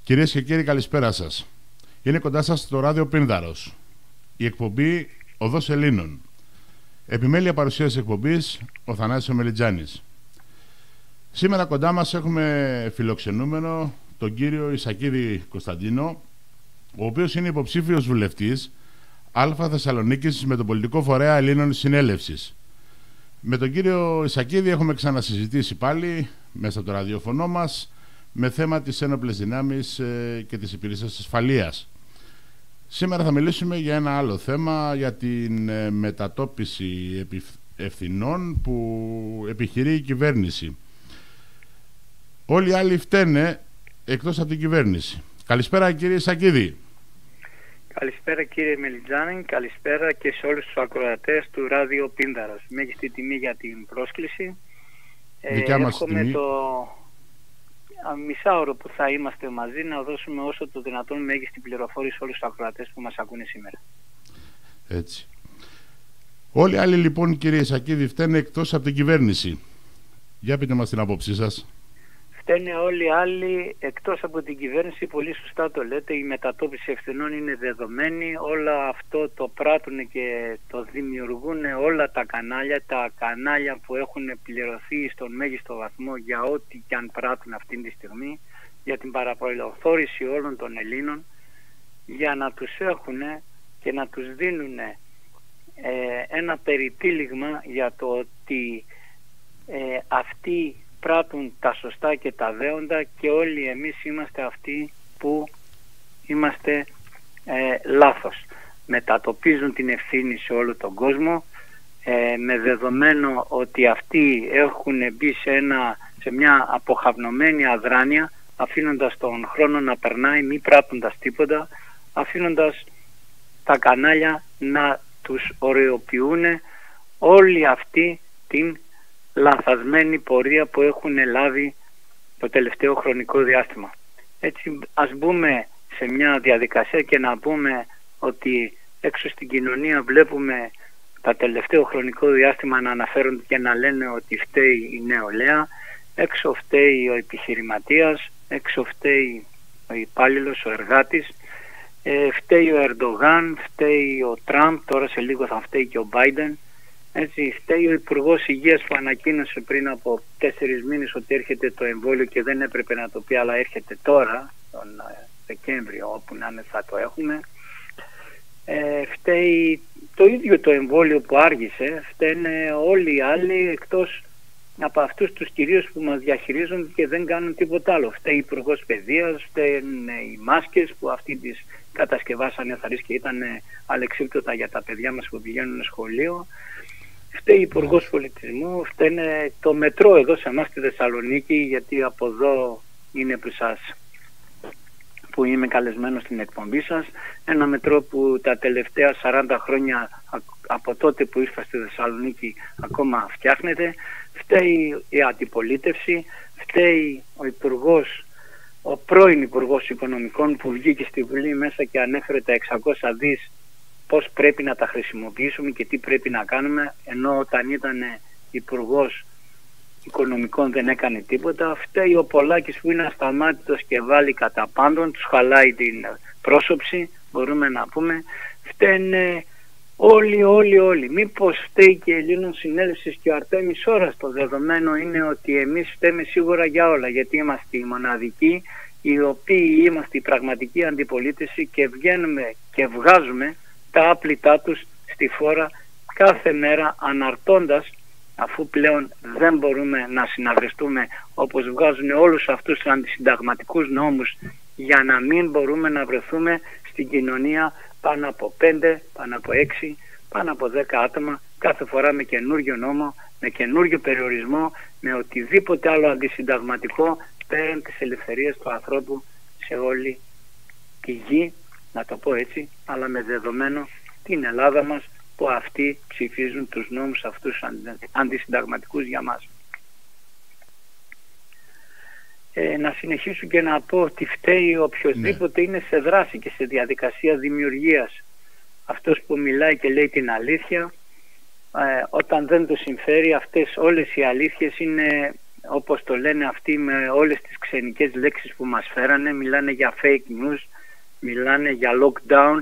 Κυρίες και κύριοι, καλησπέρα σας. Είναι κοντά σας το ράδιο Πίνδαρος. Η εκπομπή Οδός Ελλήνων. Επιμέλεια παρουσίαση εκπομπής ο Θανάσης Μελιτζάνης. Σήμερα κοντά μας έχουμε φιλοξενούμενο τον κύριο Ισακίδη Κωνσταντίνο, ο οποίος είναι υποψήφιος βουλευτής Α Θεσσαλονίκης με τον πολιτικό φορέα Ελλήνων Συνέλευσης. Με τον κύριο Ισακίδη έχουμε ξανασυζητήσει πάλι μέσα από το ραδιοφωνό μας με θέμα τις ένοπλες δυνάμεις και τις υπηρεσίες ασφαλείας. Σήμερα θα μιλήσουμε για ένα άλλο θέμα, για την μετατόπιση ευθυνών που επιχειρεί η κυβέρνηση. Όλοι οι άλλοι φταίνε εκτός από την κυβέρνηση. Καλησπέρα κύριε Ισακίδη. Καλησπέρα κύριε Μελιτζάνη, καλησπέρα και σε όλους τους ακροατές του Ράδιο Πίνδαρος. Μέγιστη τιμή για την πρόσκληση. Δικιά μας τιμή. Το μισάωρο που θα είμαστε μαζί να δώσουμε όσο το δυνατόν μέγιστη πληροφόρηση σε όλους τους ακροατές που μας ακούνε σήμερα. Έτσι. Όλοι οι άλλοι λοιπόν κύριε Ισακίδη φταίνε εκτός από την κυβέρνηση. Για πείτε μας την άποψή σας. Φταίνε όλοι οι άλλοι εκτός από την κυβέρνηση, πολύ σωστά το λέτε, η μετατόπιση ευθυνών είναι δεδομένη, όλα αυτό το πράττουν και το δημιουργούν όλα τα κανάλια που έχουν πληρωθεί στον μέγιστο βαθμό για ό,τι και αν πράττουν αυτή τη στιγμή, για την παραπληροφόρηση όλων των Ελλήνων, για να τους έχουν και να τους δίνουν ένα περιτύλιγμα για το ότι αυτοί πράττουν τα σωστά και τα δέοντα και όλοι εμείς είμαστε αυτοί που είμαστε λάθος. Μετατοπίζουν την ευθύνη σε όλο τον κόσμο με δεδομένο ότι αυτοί έχουν μπει σε μια αποχαυνομένη αδράνεια, αφήνοντας τον χρόνο να περνάει, μη πράττοντας τίποτα, αφήνοντας τα κανάλια να τους ωρεοποιούν όλη αυτή την λανθασμένη πορεία που έχουν λάβει το τελευταίο χρονικό διάστημα. Έτσι ας μπούμε σε μια διαδικασία και να πούμε ότι έξω στην κοινωνία βλέπουμε τα τελευταίο χρονικό διάστημα να αναφέρονται και να λένε ότι φταίει η νεολαία, έξω φταίει ο επιχειρηματίας, έξω φταίει ο υπάλληλος, ο εργάτης, φταίει ο Ερντογάν, φταίει ο Τραμπ, τώρα σε λίγο θα φταίει και ο Μπάιντεν. Έτσι, φταίει ο Υπουργός Υγείας που ανακοίνωσε πριν από 4 μήνες ότι έρχεται το εμβόλιο και δεν έπρεπε να το πει, αλλά έρχεται τώρα, τον Δεκέμβριο, όπου να είναι θα το έχουμε. Φταίει το ίδιο το εμβόλιο που άργησε, φταίνε όλοι οι άλλοι εκτός από αυτούς τους κυρίως που μας διαχειρίζονται και δεν κάνουν τίποτα άλλο. Φταίει ο Υπουργός Παιδείας, φταίνε οι μάσκες που αυτοί τις κατασκευάσανε εθαρρείς και ήταν αλεξίπτωτα για τα παιδιά μας που πηγαίνουν σχολείο. Φταίει Υπουργός Πολιτισμού, φταίνε το μετρό εδώ σε εμάς στη Θεσσαλονίκη, γιατί από εδώ είναι που είμαι καλεσμένος στην εκπομπή σας. Ένα μετρό που τα τελευταία 40 χρόνια από τότε που ήρθα στη Θεσσαλονίκη ακόμα φτιάχνεται. Φταίει η αντιπολίτευση, φταίει ο πρώην Υπουργός Οικονομικών που βγήκε στη Βουλή μέσα και ανέφερε τα 600 δις πώς πρέπει να τα χρησιμοποιήσουμε και τι πρέπει να κάνουμε, ενώ όταν ήταν Υπουργός Οικονομικών δεν έκανε τίποτα. Φταίει ο Πολάκης που είναι ασταμάτητος και βάλει κατά πάντων, τους χαλάει την πρόσωψη, μπορούμε να πούμε. Φταίνε όλοι. Μήπως φταίει και η Ελλήνων Συνέλευσης και ο Αρτέμις Ώρας? Το δεδομένο είναι ότι εμείς φταίμε σίγουρα για όλα, γιατί είμαστε οι μοναδικοί οι οποίοι είμαστε η πραγματική αντιπολίτευση και βγαίνουμε και βγάζουμε τα άπλητά τους στη φόρα κάθε μέρα, αναρτώντας, αφού πλέον δεν μπορούμε να συναγριστούμε όπως βγάζουν όλους αυτούς τους αντισυνταγματικούς νόμους, για να μην μπορούμε να βρεθούμε στην κοινωνία πάνω από 5, πάνω από 6, πάνω από 10 άτομα κάθε φορά με καινούριο νόμο, με καινούριο περιορισμό, με οτιδήποτε άλλο αντισυνταγματικό πέραν της ελευθερίας του ανθρώπου σε όλη τη γη, να το πω έτσι, αλλά με δεδομένο την Ελλάδα μας που αυτοί ψηφίζουν τους νόμους αυτούς αντισυνταγματικούς για μας. Να συνεχίσω και να πω ότι φταίει οποιοσδήποτε είναι σε δράση και σε διαδικασία δημιουργίας. Αυτός που μιλάει και λέει την αλήθεια, όταν δεν του συμφέρει, αυτές όλες οι αλήθειες είναι όπως το λένε αυτοί με όλες τις ξενικές λέξεις που μας φέρανε, μιλάνε για fake news, μιλάνε για lockdown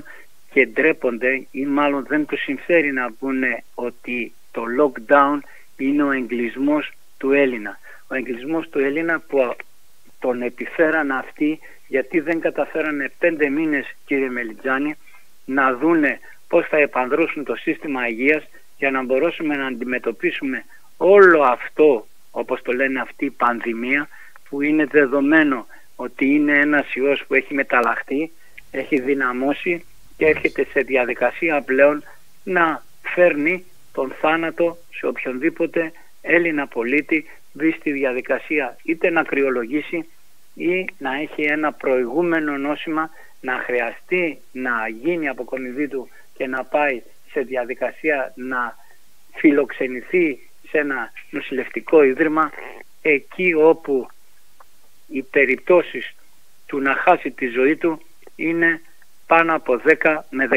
και ντρέπονται ή μάλλον δεν τους συμφέρει να πούνε ότι το lockdown είναι ο εγκλισμός του Έλληνα. Ο εγκλισμός του Έλληνα που τον επιφέραν αυτοί γιατί δεν καταφέρανε 5 μήνες, κύριε Μελιτζάνη, να δούνε πώς θα επανδρώσουν το σύστημα υγείας για να μπορέσουμε να αντιμετωπίσουμε όλο αυτό, όπως το λένε αυτοί, πανδημία, που είναι δεδομένο ότι είναι ένας ιός που έχει μεταλλαχτεί, έχει δυναμώσει και έρχεται σε διαδικασία πλέον να φέρνει τον θάνατο σε οποιονδήποτε Έλληνα πολίτη μπει στη διαδικασία είτε να κρυολογήσει ή να έχει ένα προηγούμενο νόσημα, να χρειαστεί να γίνει αποκομιδή του και να πάει σε διαδικασία να φιλοξενηθεί σε ένα νοσηλευτικό ίδρυμα, εκεί όπου οι περιπτώσεις του να χάσει τη ζωή του είναι πάνω από 10 με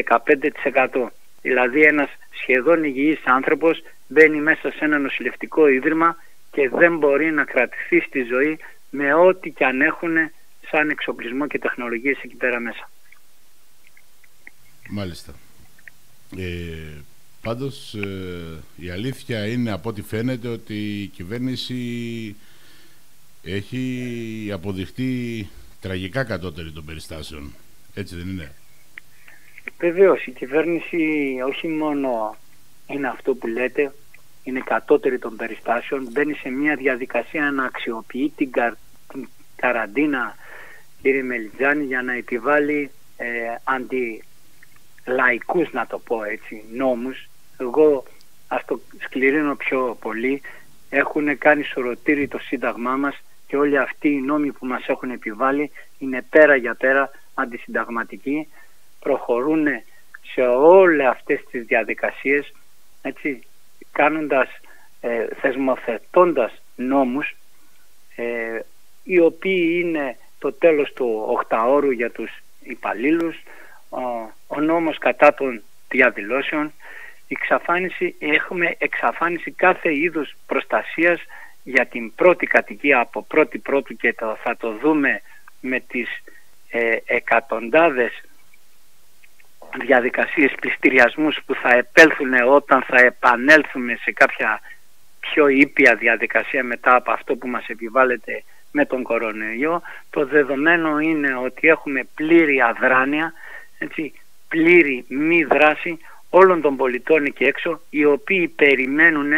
15%. Δηλαδή ένας σχεδόν υγιής άνθρωπος μπαίνει μέσα σε ένα νοσηλευτικό ίδρυμα και δεν μπορεί να κρατηθεί στη ζωή με ό,τι και αν έχουν σαν εξοπλισμό και τεχνολογίες εκεί πέρα μέσα. Μάλιστα. Πάντως η αλήθεια είναι από ό,τι φαίνεται ότι η κυβέρνηση έχει αποδειχτεί τραγικά κατώτερη των περιστάσεων. Έτσι δεν είναι? Βεβαίως, η κυβέρνηση όχι μόνο είναι αυτό που λέτε, είναι κατώτερη των περιστάσεων, μπαίνει σε μια διαδικασία να αξιοποιεί την καραντίνα, κύριε Μελιτζάνη, για να επιβάλλει αντιλαϊκούς, να το πω έτσι, νόμους. Εγώ ας το σκληρύνω πιο πολύ, έχουν κάνει σωρωτήρι το Σύνταγμά μας και όλοι αυτοί οι νόμοι που μας έχουν επιβάλει είναι πέρα για πέρα αντισυνταγματικοί, προχωρούν σε όλες αυτές τις διαδικασίες, έτσι, κάνοντας, θεσμοθετώντας νόμους οι οποίοι είναι το τέλος του 8ωρου για τους υπαλλήλους, ο νόμος κατά των διαδηλώσεων, έχουμε εξαφάνιση κάθε είδους προστασίας για την πρώτη κατοικία από πρώτη και θα το δούμε με τις εκατοντάδες διαδικασίες πληστηριασμούς που θα επέλθουν όταν θα επανέλθουμε σε κάποια πιο ήπια διαδικασία μετά από αυτό που μας επιβάλλεται με τον κορονοϊό. Το δεδομένο είναι ότι έχουμε πλήρη αδράνεια, έτσι, πλήρη μη δράση όλων των πολιτών εκεί έξω, οι οποίοι περιμένουν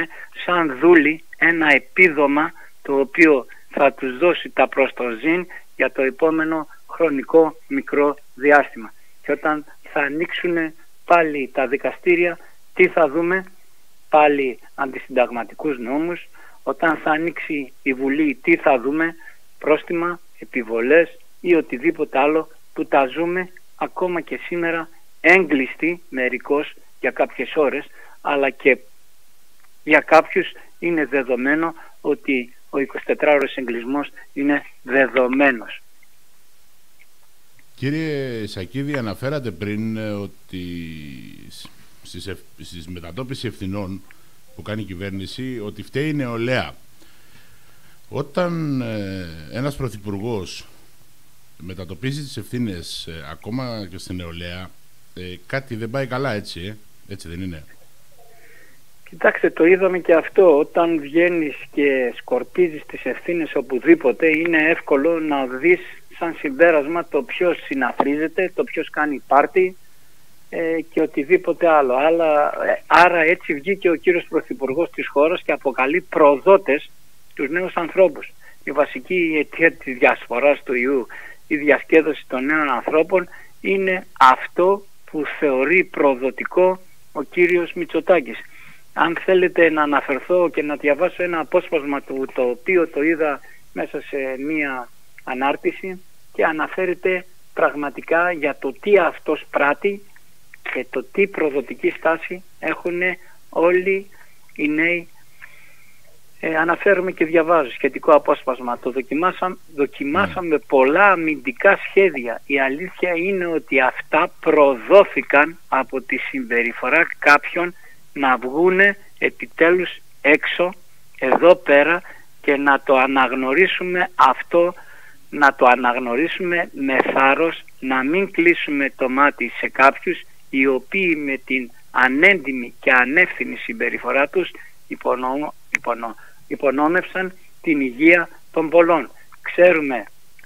σαν δούλοι ένα επίδομα το οποίο θα τους δώσει τα προστοζήν για το επόμενο χρονικό μικρό διάστημα. Και όταν θα ανοίξουν πάλι τα δικαστήρια, τι θα δούμε? Πάλι αντισυνταγματικούς νόμους. Όταν θα ανοίξει η Βουλή, τι θα δούμε? Πρόστιμα, επιβολές ή οτιδήποτε άλλο που τα ζούμε ακόμα και σήμερα έγκλειστοι μερικώς για κάποιες ώρες, αλλά και για κάποιους είναι δεδομένο ότι ο 24ωρος εγκλισμός είναι δεδομένος. Κύριε Σακίδη, αναφέρατε πριν ότι στις μετατόπιση ευθυνών που κάνει η κυβέρνηση ότι φταίει η νεολαία. Όταν ένας πρωθυπουργός μετατοπίζει τις ευθύνες ακόμα και στην νεολαία, κάτι δεν πάει καλά, έτσι δεν είναι? Κοιτάξτε, το είδαμε και αυτό. Όταν βγαίνεις και σκορπίζεις τις ευθύνες οπουδήποτε, είναι εύκολο να δεις σαν συμπέρασμα το ποιος συναφρίζεται, το ποιος κάνει πάρτι και οτιδήποτε άλλο. Άρα έτσι βγήκε ο κύριος Πρωθυπουργός της χώρας και αποκαλεί προδότες τους νέους ανθρώπους. Η βασική αιτία της διασποράς του ιού, η διασκέδωση των νέων ανθρώπων, είναι αυτό που θεωρεί προδοτικό ο κύριος Μητσοτάκης. Αν θέλετε να αναφερθώ και να διαβάσω ένα απόσπασμα του, το οποίο το είδα μέσα σε μία ανάρτηση και αναφέρεται πραγματικά για το τι αυτός πράττει και το τι προδοτική στάση έχουν όλοι οι νέοι. Αναφέρομαι και διαβάζω σχετικό απόσπασμα. Το δοκιμάσαμε πολλά αμυντικά σχέδια. Η αλήθεια είναι ότι αυτά προδόθηκαν από τη συμπεριφορά κάποιων να βγούνε επιτέλους έξω, εδώ πέρα, και να το αναγνωρίσουμε αυτό, να το αναγνωρίσουμε με θάρρος, να μην κλείσουμε το μάτι σε κάποιους οι οποίοι με την ανέντιμη και ανεύθυνη συμπεριφορά τους υπονόμευσαν την υγεία των πολλών. Ξέρουμε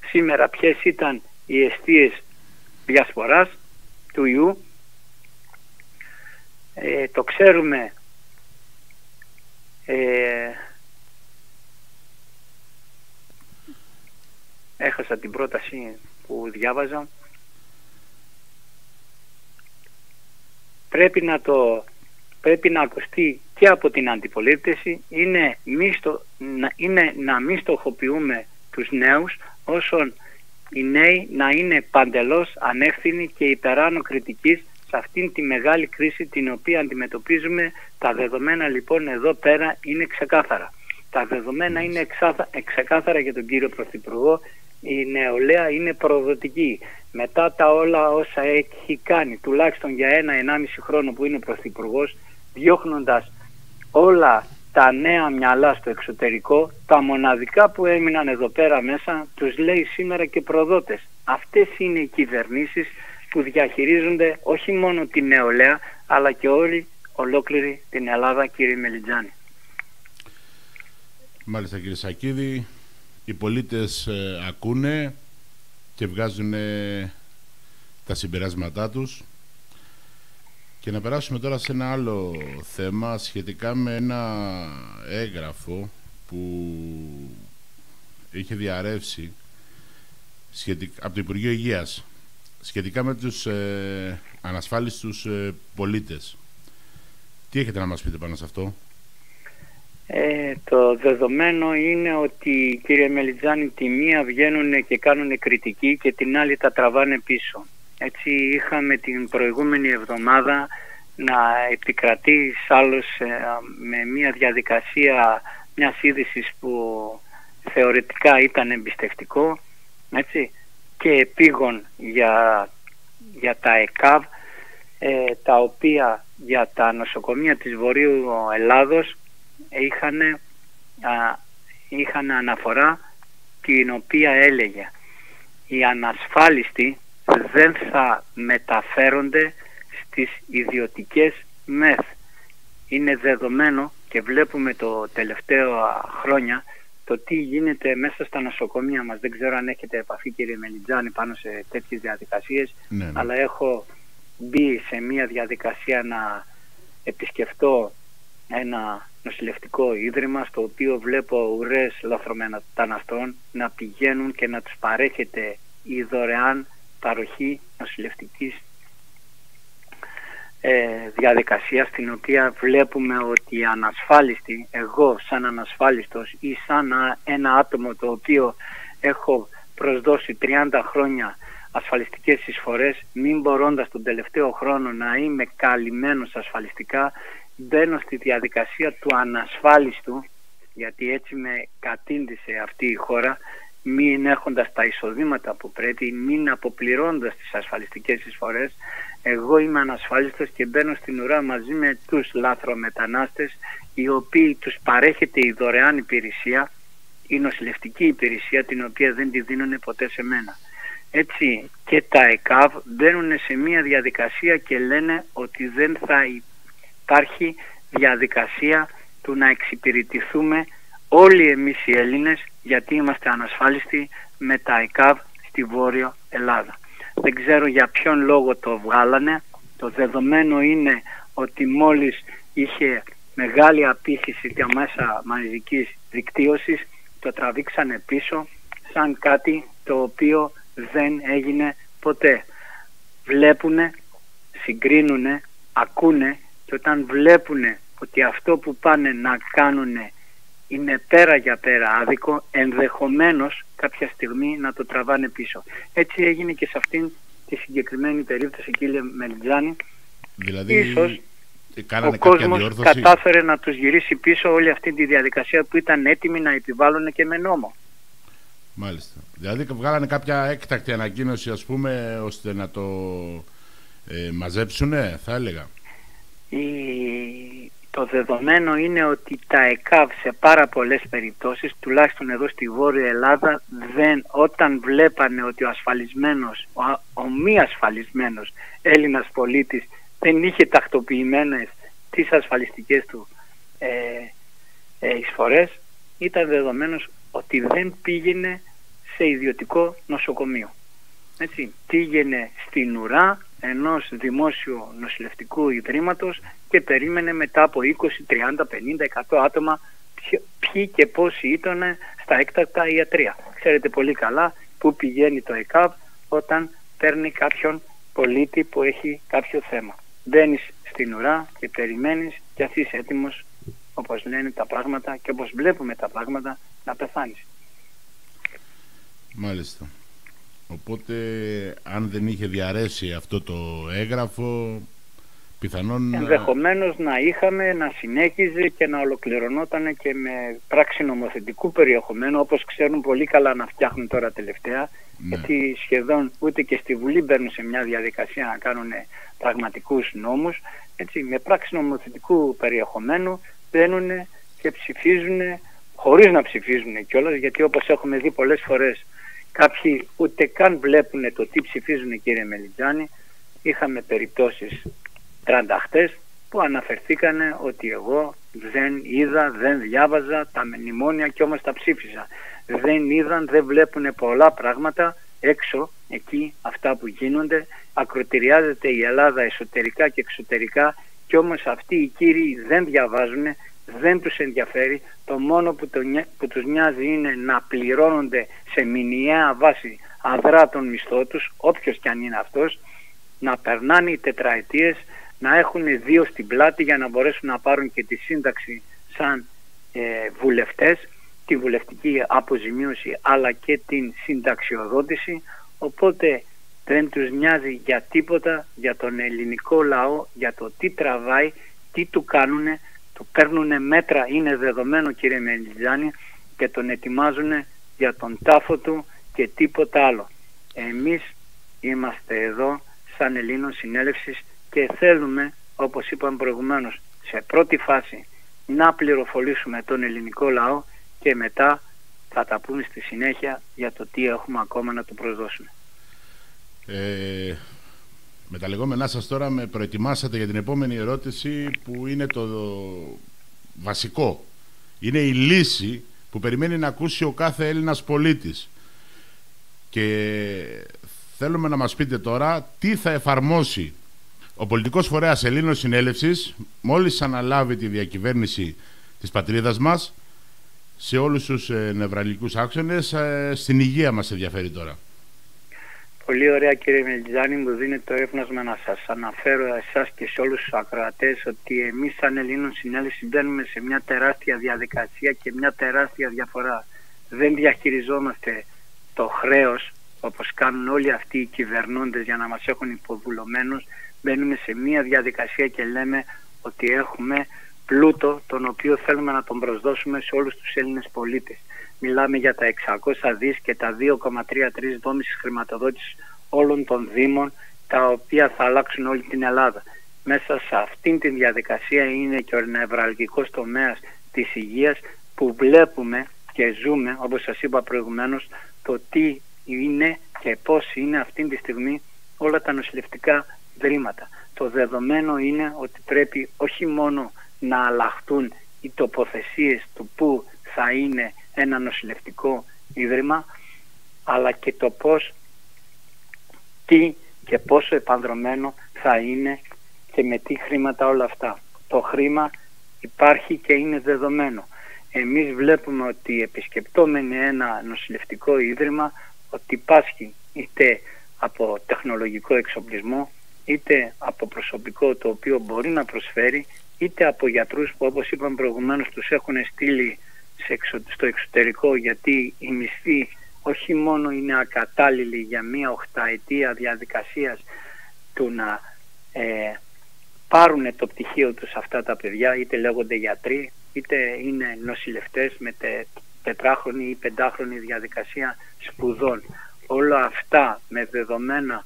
σήμερα ποιες ήταν οι αιστείες διασποράς του ιού. Το ξέρουμε έχασα την πρόταση που διάβαζα. Πρέπει να ακουστεί και από την αντιπολίτευση, είναι να μην στοχοποιούμε τους νέους, όσον οι νέοι να είναι παντελώς ανεύθυνοι και υπεράνω κριτικής σε αυτήν τη μεγάλη κρίση την οποία αντιμετωπίζουμε. Τα δεδομένα λοιπόν εδώ πέρα είναι ξεκάθαρα. Τα δεδομένα είναι ξεκάθαρα για τον κύριο Πρωθυπουργό. Η νεολαία είναι προδοτική. Μετά τα όλα όσα έχει κάνει, τουλάχιστον για 1-1,5 χρόνο που είναι Πρωθυπουργός, διώχνοντας όλα τα νέα μυαλά στο εξωτερικό, τα μοναδικά που έμειναν εδώ πέρα μέσα τους λέει σήμερα και προδότες. Αυτές είναι οι κυβερνήσεις που διαχειρίζονται όχι μόνο την νεολαία, αλλά και ολόκληρη την Ελλάδα, κύριε Μελιτζάνη. Μάλιστα, κύριε Σακίδη, οι πολίτες ακούνε και βγάζουν τα συμπεράσματά τους. Και να περάσουμε τώρα σε ένα άλλο θέμα σχετικά με ένα έγγραφο που είχε διαρρεύσει από το Υπουργείο Υγείας σχετικά με τους ανασφάλιστους πολίτες. Τι έχετε να μας πείτε πάνω σε αυτό? Το δεδομένο είναι ότι, κύριε Μελιτζάνη, τη μία βγαίνουν και κάνουν κριτική και την άλλη τα τραβάνε πίσω. Έτσι είχαμε την προηγούμενη εβδομάδα να επικρατεί άλλος με μια διαδικασία μιας είδησης που θεωρητικά ήταν εμπιστευτικό, έτσι, και επίγον για τα ΕΚΑΒ, τα οποία για τα νοσοκομεία της Βορείου Ελλάδος είχαν αναφορά την οποία έλεγε οι ανασφάλιστοι δεν θα μεταφέρονται στις ιδιωτικές ΜΕΘ. Είναι δεδομένο και βλέπουμε το τελευταίο χρόνια το τι γίνεται μέσα στα νοσοκομεία μας. Δεν ξέρω αν έχετε επαφή, κύριε Μελιτζάνη, πάνω σε τέτοιες διαδικασίες, ναι. Αλλά έχω μπει σε μια διαδικασία να επισκεφτώ ένα νοσηλευτικό ίδρυμα στο οποίο βλέπω ουρές λαθρομεταναστών να πηγαίνουν και να τους παρέχεται η δωρεάν παροχή νοσηλευτικής διαδικασία, στην οποία βλέπουμε ότι οι ανασφάλιστοι, εγώ σαν ανασφάλιστος ή σαν ένα άτομο το οποίο έχω προσδώσει 30 χρόνια ασφαλιστικές εισφορές, μην μπορώντας τον τελευταίο χρόνο να είμαι καλυμμένος ασφαλιστικά, μπαίνω στη διαδικασία του ανασφάλιστου, γιατί έτσι με κατήντησε αυτή η χώρα, μην έχοντας τα εισοδήματα που πρέπει, μην αποπληρώνοντας τις ασφαλιστικές εισφορές. Εγώ είμαι ανασφάλιστος και μπαίνω στην ουρά μαζί με τους λαθρομετανάστες, οι οποίοι τους παρέχεται η δωρεάν υπηρεσία, η νοσηλευτική υπηρεσία, την οποία δεν τη δίνουν ποτέ σε μένα. Έτσι και τα ΕΚΑΒ μπαίνουν σε μια διαδικασία και λένε ότι δεν θα υπάρχει διαδικασία του να εξυπηρετηθούμε όλοι εμείς οι Έλληνες, γιατί είμαστε ανασφάλιστοι με τα ΕΚΑΒ στη Βόρειο Ελλάδα. Δεν ξέρω για ποιον λόγο το βγάλανε. Το δεδομένο είναι ότι μόλις είχε μεγάλη απήχηση τα μέσα μαζικής δικτύωσης, το τραβήξανε πίσω σαν κάτι το οποίο δεν έγινε ποτέ. Βλέπουνε, συγκρίνουνε, ακούνε, και όταν βλέπουνε ότι αυτό που πάνε να κάνουνε είναι πέρα για πέρα άδικο, ενδεχομένως κάποια στιγμή να το τραβάνε πίσω. Έτσι έγινε και σε αυτήν τη συγκεκριμένη περίπτωση, κύριε Μελιτζάνη. Δηλαδή ίσως κάνανε ο κόσμος κατάφερε να τους γυρίσει πίσω όλη αυτή τη διαδικασία που ήταν έτοιμοι να επιβάλλουν και με νόμο. Μάλιστα. Δηλαδή βγάλανε κάποια έκτακτη ανακοίνωση, ας πούμε, ώστε να το μαζέψουνε, θα έλεγα. Το Το δεδομένο είναι ότι τα ΕΚΑΒ σε πάρα πολλές περιπτώσεις, τουλάχιστον εδώ στη Βόρεια Ελλάδα, όταν βλέπανε ότι ο ασφαλισμένος, ο μη ασφαλισμένος Έλληνας πολίτης δεν είχε τακτοποιημένες τις ασφαλιστικές του εισφορές, ήταν δεδομένος ότι δεν πήγαινε σε ιδιωτικό νοσοκομείο. Έτσι, πήγαινε στην ουρά ενός δημόσιου νοσηλευτικού ιδρύματος και περίμενε μετά από 20, 30, 50, 100 άτομα ποιοι και πόσοι ήταν στα έκτακτα ιατρεία. Ξέρετε πολύ καλά που πηγαίνει το ΕΚΑΒ όταν παίρνει κάποιον πολίτη που έχει κάποιο θέμα. Μπαίνεις στην ουρά και περιμένεις και εσύ είσαι έτοιμος, όπως λένε τα πράγματα και όπως βλέπουμε τα πράγματα, να πεθάνεις. Μάλιστα. Οπότε αν δεν είχε διαρρέσει αυτό το έγγραφο, πιθανόν ενδεχομένως να συνέχιζε και να ολοκληρωνόταν και με πράξη νομοθετικού περιεχομένου, όπως ξέρουν πολύ καλά να φτιάχνουν τώρα τελευταία, γιατί σχεδόν ούτε και στη Βουλή μπαίνουν σε μια διαδικασία να κάνουν πραγματικούς νόμους. Έτσι, με πράξη νομοθετικού περιεχομένου μπαίνουν και ψηφίζουν χωρίς να ψηφίζουν κιόλας, γιατί όπως έχουμε δει πολλές φορές κάποιοι ούτε καν βλέπουν το τι ψηφίζουν, κύριε Μελιτζάνη. Είχαμε περιπτώσεις τρανταχτές που αναφερθήκανε ότι εγώ δεν είδα, δεν διάβαζα τα μνημόνια και όμως τα ψήφιζα. Δεν είδαν, δεν βλέπουν πολλά πράγματα έξω, εκεί αυτά που γίνονται. Ακροτηριάζεται η Ελλάδα εσωτερικά και εξωτερικά και όμως αυτοί οι κύριοι δεν διαβάζουν, δεν τους ενδιαφέρει. Το μόνο που τους νοιάζει είναι να πληρώνονται σε μηνιαία βάση αδρά τον μισθό τους, όποιος κι αν είναι αυτός, να περνάνε οι τετραετίες, να έχουν 2 στην πλάτη για να μπορέσουν να πάρουν και τη σύνταξη σαν βουλευτές, τη βουλευτική αποζημίωση αλλά και την συνταξιοδότηση. Οπότε δεν τους νοιάζει για τίποτα, για τον ελληνικό λαό, για το τι τραβάει, τι του κάνουνε. Του παίρνουν μέτρα, είναι δεδομένο, κύριε Μελιτζάνη, και τον ετοιμάζουν για τον τάφο του και τίποτα άλλο. Εμείς είμαστε εδώ σαν Ελλήνων Συνέλευσης και θέλουμε, όπως είπαμε προηγουμένως, σε πρώτη φάση να πληροφορήσουμε τον ελληνικό λαό και μετά θα τα πούμε στη συνέχεια για το τι έχουμε ακόμα να του προσδώσουμε. Με τα λεγόμενά σας τώρα με προετοιμάσατε για την επόμενη ερώτηση, που είναι το βασικό. Είναι η λύση που περιμένει να ακούσει ο κάθε Έλληνας πολίτης. Και θέλουμε να μας πείτε τώρα τι θα εφαρμόσει ο πολιτικός φορέας Ελλήνων Συνέλευσης μόλις αναλάβει τη διακυβέρνηση της πατρίδας μας σε όλους τους νευραλγικούς άξονες. Στην υγεία μας ενδιαφέρει τώρα. Πολύ ωραία, κύριε Μελιτζάνη, μου δίνει το εύνασμα να σας αναφέρω εσάς και σε όλους τους ακροατές ότι εμείς σαν Ελλήνων Συνέλευση μπαίνουμε σε μια τεράστια διαδικασία και μια τεράστια διαφορά. Δεν διαχειριζόμαστε το χρέος όπως κάνουν όλοι αυτοί οι κυβερνώντες για να μας έχουν υποδουλωμένους. Μπαίνουμε σε μια διαδικασία και λέμε ότι έχουμε πλούτο τον οποίο θέλουμε να τον προσδώσουμε σε όλους τους Έλληνες πολίτες. Μιλάμε για τα 600 δις και τα 2,33 δόμησης χρηματοδότησης όλων των δήμων, τα οποία θα αλλάξουν όλη την Ελλάδα. Μέσα σε αυτήν την διαδικασία είναι και ο νευραλγικός τομέας της υγείας, που βλέπουμε και ζούμε, όπως σας είπα προηγουμένως, το τι είναι και πώς είναι αυτή τη στιγμή όλα τα νοσηλευτικά ιδρύματα. Το δεδομένο είναι ότι πρέπει όχι μόνο να αλλάχτούν οι τοποθεσίες του που θα είναι ένα νοσηλευτικό ίδρυμα, αλλά και το πώς, τι και πόσο επανδρωμένο θα είναι και με τι χρήματα όλα αυτά. Το χρήμα υπάρχει και είναι δεδομένο. Εμείς βλέπουμε ότι επισκεπτόμενοι ένα νοσηλευτικό ίδρυμα, ότι πάσχει είτε από τεχνολογικό εξοπλισμό, είτε από προσωπικό το οποίο μπορεί να προσφέρει, είτε από γιατρούς που, όπως είπαμε προηγουμένως, τους έχουν στείλει στο εξωτερικό, γιατί οι μισθοί όχι μόνο είναι ακατάλληλοι για μία 8ετία διαδικασίας του να πάρουν το πτυχίο τους αυτά τα παιδιά, είτε λέγονται γιατροί, είτε είναι νοσηλευτές με τετράχρονη ή πεντάχρονη διαδικασία σπουδών. Όλα αυτά με δεδομένα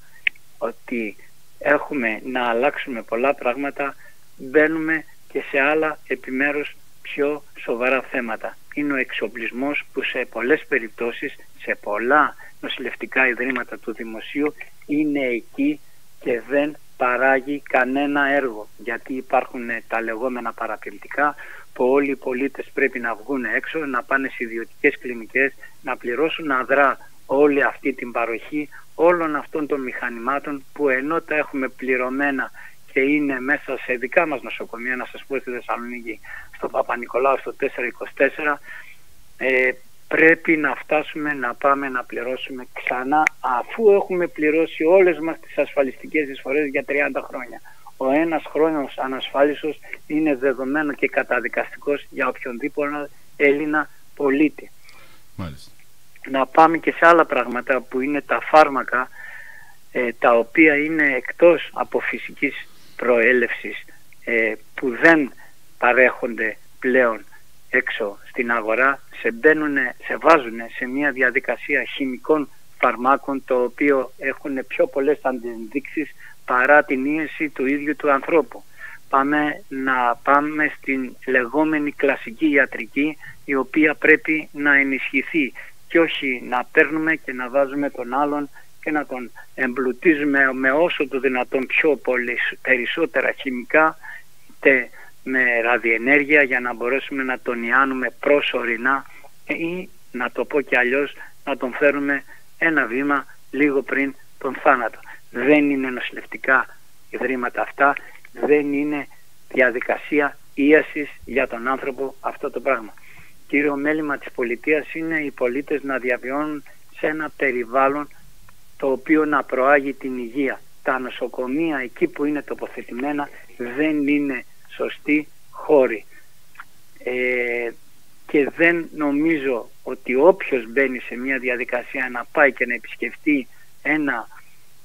ότι έχουμε να αλλάξουμε πολλά πράγματα, μπαίνουμε και σε άλλα επιμέρους πιο σοβαρά θέματα. Είναι ο εξοπλισμός που σε πολλές περιπτώσεις, σε πολλά νοσηλευτικά ιδρύματα του δημοσίου είναι εκεί και δεν παράγει κανένα έργο, γιατί υπάρχουν τα λεγόμενα παραπληκτικά που όλοι οι πολίτες πρέπει να βγουν έξω, να πάνε σε ιδιωτικές κλινικές, να πληρώσουν αδρά όλη αυτή την παροχή όλων αυτών των μηχανημάτων που ενώ τα έχουμε πληρωμένα και είναι μέσα σε δικά μας νοσοκομεία, να σας πω στη Θεσσαλονίκη, στο Παπα-Νικολάου, στο 424, πρέπει να φτάσουμε να πάμε να πληρώσουμε ξανά, αφού έχουμε πληρώσει όλες μας τις ασφαλιστικές εισφορές για 30 χρόνια. Ο ένας χρόνος ανασφάλισος είναι δεδομένο και καταδικαστικός για οποιονδήποτε Έλληνα πολίτη. Μάλιστα. Να πάμε και σε άλλα πράγματα που είναι τα φάρμακα, τα οποία είναι εκτός από φυσικής προέλευσης, που δεν παρέχονται πλέον έξω στην αγορά, σε βάζουν σε μια διαδικασία χημικών φαρμάκων, το οποίο έχουν πιο πολλές αντιδείξεις παρά την ίεση του ίδιου του ανθρώπου. Πάμε στην λεγόμενη κλασική ιατρική, η οποία πρέπει να ενισχυθεί και όχι να παίρνουμε και να βάζουμε τον άλλον και να τον εμπλουτίζουμε με όσο το δυνατόν πιο περισσότερα χημικά, είτε με ραδιενέργεια, για να μπορέσουμε να τον ιάνουμε προσωρινά ή, να το πω και αλλιώς, να τον φέρουμε ένα βήμα λίγο πριν τον θάνατο. Δεν είναι νοσηλευτικά ιδρύματα αυτά, δεν είναι διαδικασία ίασης για τον άνθρωπο αυτό το πράγμα. Κύριο μέλημα της πολιτείας είναι οι πολίτες να διαβιώνουν σε ένα περιβάλλον το οποίο να προάγει την υγεία. Τα νοσοκομεία εκεί που είναι τοποθετημένα δεν είναι σωστοί χώροι. Και δεν νομίζω ότι όποιος μπαίνει σε μια διαδικασία να πάει και να επισκεφτεί ένα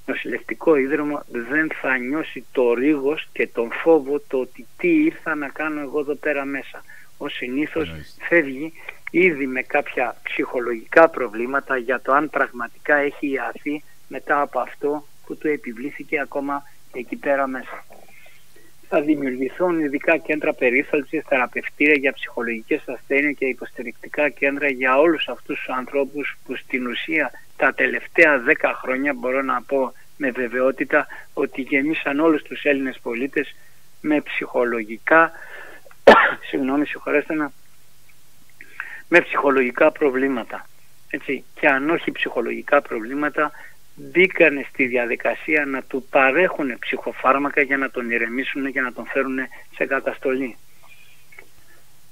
νοσηλευτικό ίδρυμα δεν θα νιώσει το ρίγος και τον φόβο το ότι τι ήρθα να κάνω εγώ εδώ πέρα μέσα. Ο συνήθως φεύγει ήδη με κάποια ψυχολογικά προβλήματα για το αν πραγματικά έχει ιαθεί μετά από αυτό που του επιβλήθηκε ακόμα εκεί πέρα μέσα. Θα δημιουργηθούν ειδικά κέντρα περίθαλψης, θεραπευτήρια για ψυχολογικές ασθένειες και υποστηρικτικά κέντρα για όλους αυτούς τους ανθρώπους που στην ουσία τα τελευταία 10 χρόνια μπορώ να πω με βεβαιότητα ότι γεμίσαν όλους τους Έλληνες πολίτες με ψυχολογικά με ψυχολογικά προβλήματα. Έτσι, και αν όχι ψυχολογικά προβλήματα, μπήκανε στη διαδικασία να του παρέχουν ψυχοφάρμακα για να τον ηρεμήσουν και να τον φέρουν σε καταστολή.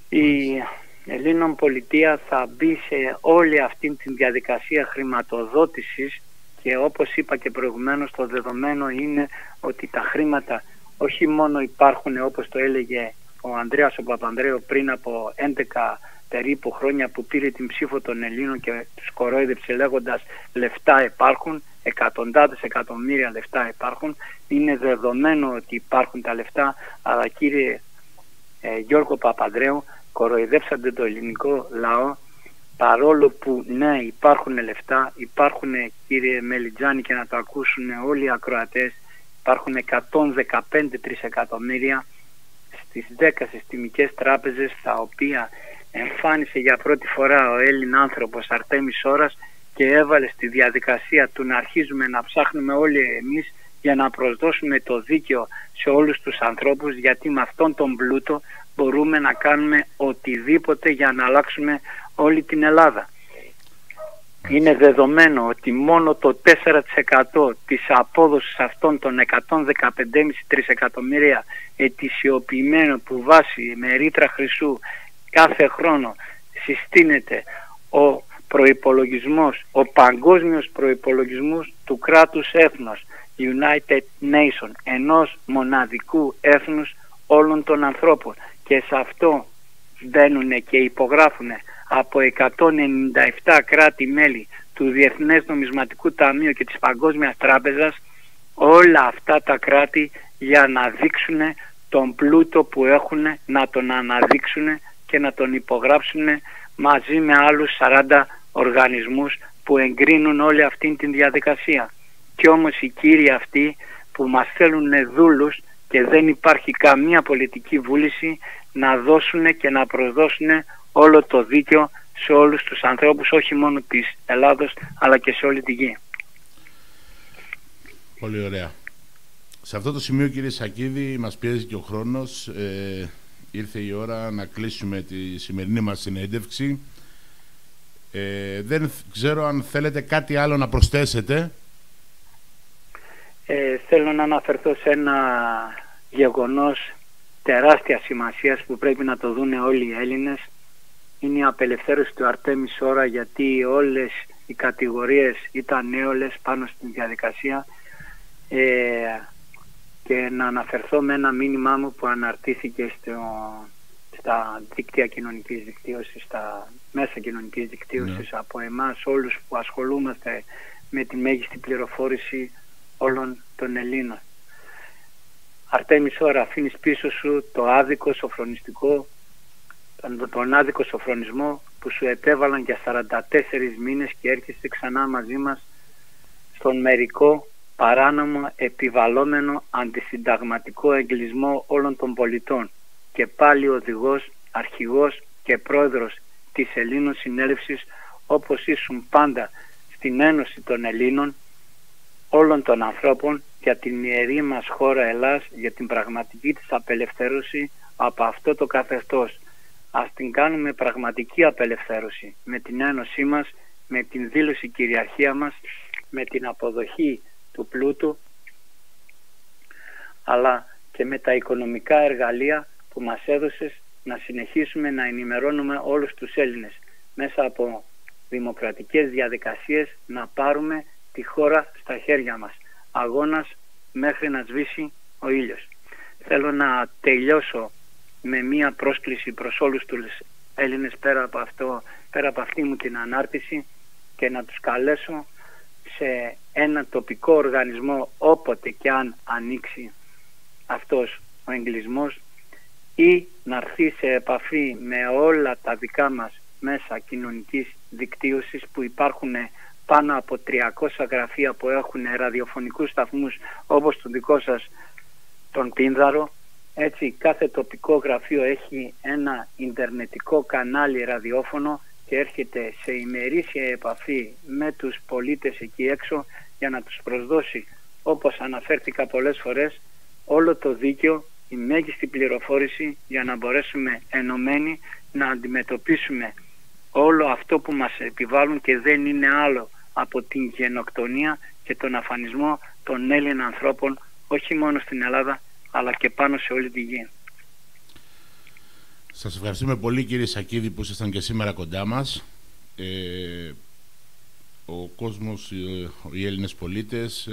Η Ελλήνων πολιτεία θα μπει σε όλη αυτή τη διαδικασία χρηματοδότησης και όπως είπα και προηγουμένως, το δεδομένο είναι ότι τα χρήματα όχι μόνο υπάρχουν, όπως το έλεγε ο Ανδρέας ο Παπανδρέου πριν από 11 περίπου χρόνια που πήρε την ψήφο των Ελλήνων και τους κορόιδεψε λέγοντας λεφτά υπάρχουν, εκατοντάδες εκατομμύρια λεφτά υπάρχουν. Είναι δεδομένο ότι υπάρχουν τα λεφτά, αλλά κύριε Γιώργο Παπανδρέου, κοροϊδέψατε το ελληνικό λαό, παρόλο που ναι υπάρχουν λεφτά, υπάρχουν κύριε Μελιτζάνη, και να το ακούσουν όλοι οι ακροατές, υπάρχουν 115 τρισεκατομμύρια στις 10 συστημικές τράπεζες, τα οποία εμφάνισε για πρώτη φορά ο Έλλην άνθρωπος Αρτέμις Ώρας και έβαλε στη διαδικασία του να αρχίζουμε να ψάχνουμε όλοι εμείς για να προσδώσουμε το δίκαιο σε όλους τους ανθρώπους, γιατί με αυτόν τον πλούτο μπορούμε να κάνουμε οτιδήποτε για να αλλάξουμε όλη την Ελλάδα. Είναι δεδομένο ότι μόνο το 4% της απόδοσης αυτών των 115,5 τρισεκατομμύρια ετησιοποιημένων που βάσει με ρήτρα χρυσού κάθε χρόνο συστήνεται ο προϋπολογισμός, ο παγκόσμιος προϋπολογισμός του κράτους έθνος, United Nation, ενός μοναδικού έθνους όλων των ανθρώπων, και σε αυτό μπαίνουν και υπογράφουν από 197 κράτη-μέλη του Διεθνές Νομισματικού Ταμείου και της Παγκόσμιας Τράπεζας, όλα αυτά τα κράτη για να δείξουν τον πλούτο που έχουν, να τον αναδείξουν και να τον υπογράψουν μαζί με άλλους 40 οργανισμούς που εγκρίνουν όλη αυτή την διαδικασία. Και όμως οι κύριοι αυτοί που μας θέλουν δούλους και δεν υπάρχει καμία πολιτική βούληση να δώσουν και να προσδώσουν όλο το δίκαιο σε όλους τους ανθρώπους, όχι μόνο της Ελλάδος αλλά και σε όλη τη γη. Πολύ ωραία. Σε αυτό το σημείο, κύριε Σακίδη, μας πιέζει και ο χρόνος. Ήρθε η ώρα να κλείσουμε τη σημερινή μας συνέντευξη. Δεν ξέρω αν θέλετε κάτι άλλο να προσθέσετε. Θέλω να αναφερθώ σε ένα γεγονός τεράστια σημασίας που πρέπει να το δούνε όλοι οι Έλληνες. Είναι η απελευθέρωση του Αρτέμι Σόρα, γιατί όλες οι κατηγορίες ήταν νέολες πάνω στην διαδικασία, και να αναφερθώ με ένα μήνυμά μου που αναρτήθηκε στα δίκτυα κοινωνικής δικτύωσης, στα μέσα κοινωνικής δικτύωσης, από εμάς όλους που ασχολούμαστε με τη μέγιστη πληροφόρηση όλων των Ελλήνων. Αρτέμι Σόρα, αφήνεις πίσω σου το άδικο σοφρονιστικό, τον άδικο σοφρονισμό που σου επέβαλαν για 44 μήνες και έρχεσαι ξανά μαζί μας στον μερικό, παράνομο, επιβαλόμενο, αντισυνταγματικό εγκλισμό όλων των πολιτών, και πάλι οδηγός, αρχηγός και πρόεδρος της Ελλήνων Συνέλευσης, όπως ήσουν πάντα στην Ένωση των Ελλήνων, όλων των ανθρώπων, για την ιερή μας χώρα Ελλάς, για την πραγματική της απελευθέρωση από αυτό το καθεστώς. Ας την κάνουμε πραγματική απελευθέρωση με την ένωσή μας, με την δήλωση κυριαρχία μας, με την αποδοχή του πλούτου, αλλά και με τα οικονομικά εργαλεία που μας έδωσες, να συνεχίσουμε να ενημερώνουμε όλους τους Έλληνες μέσα από δημοκρατικές διαδικασίες, να πάρουμε τη χώρα στα χέρια μας. Αγώνας μέχρι να σβήσει ο ήλιος. Θέλω να τελειώσω με μία πρόσκληση προς όλους τους Έλληνες πέρα από αυτή μου την ανάρτηση, και να τους καλέσω σε ένα τοπικό οργανισμό, όποτε και αν ανοίξει αυτός ο εγκλισμός, ή να έρθει σε επαφή με όλα τα δικά μας μέσα κοινωνικής δικτύωσης, που υπάρχουν πάνω από 300 γραφεία που έχουν ραδιοφωνικούς σταθμούς, όπως τον δικό σας τον Πίνδαρο. Έτσι, κάθε τοπικό γραφείο έχει ένα ιντερνετικό κανάλι ραδιόφωνο και έρχεται σε ημερήσια επαφή με τους πολίτες εκεί έξω, για να τους προσδώσει, όπως αναφέρθηκα πολλές φορές, όλο το δίκαιο, η μέγιστη πληροφόρηση, για να μπορέσουμε ενωμένοι να αντιμετωπίσουμε όλο αυτό που μας επιβάλλουν, και δεν είναι άλλο από την γενοκτονία και τον αφανισμό των Έλληνων ανθρώπων, όχι μόνο στην Ελλάδα αλλά και πάνω σε όλη τη γη. Σας ευχαριστούμε πολύ, κύριε Σακίδη, που ήσασταν και σήμερα κοντά μας. Ο κόσμος, οι Έλληνες πολίτες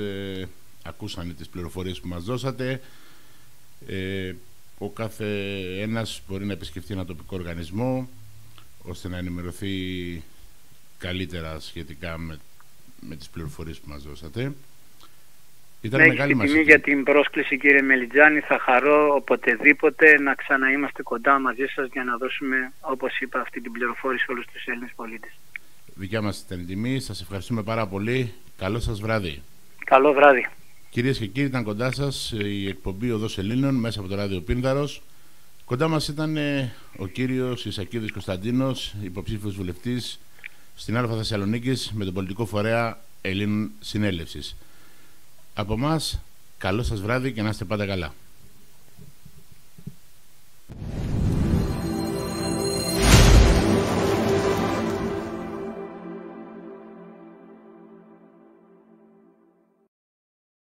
ακούσαν τις πληροφορίες που μας δώσατε. Ο κάθε ένας μπορεί να επισκεφτεί ένα τοπικό οργανισμό ώστε να ενημερωθεί καλύτερα σχετικά με τις πληροφορίες που μας δώσατε. Ήταν μεγάλη μας τιμή για την πρόσκληση, κύριε Μελιτζάνη. Θα χαρώ οποτεδήποτε να ξαναείμαστε κοντά μαζί σας για να δώσουμε, όπως είπα, αυτή την πληροφόρηση σε όλους τους Έλληνες πολίτες. Δικιά μας ήταν τιμή. Σας ευχαριστούμε πάρα πολύ. Καλό σας βράδυ. Καλό βράδυ. Κυρίες και κύριοι, ήταν κοντά σας η εκπομπή Οδός Ελλήνων μέσα από το ράδιο Πίνδαρος. Κοντά μας ήταν ο κύριος Ισακίδης Κωνσταντίνος, υποψήφιος βουλευτής στην Α Θεσσαλονίκης με τον πολιτικό φορέα Ελλήνων Συνέλευσης. Από εμάς, καλό σας βράδυ και να είστε πάντα καλά.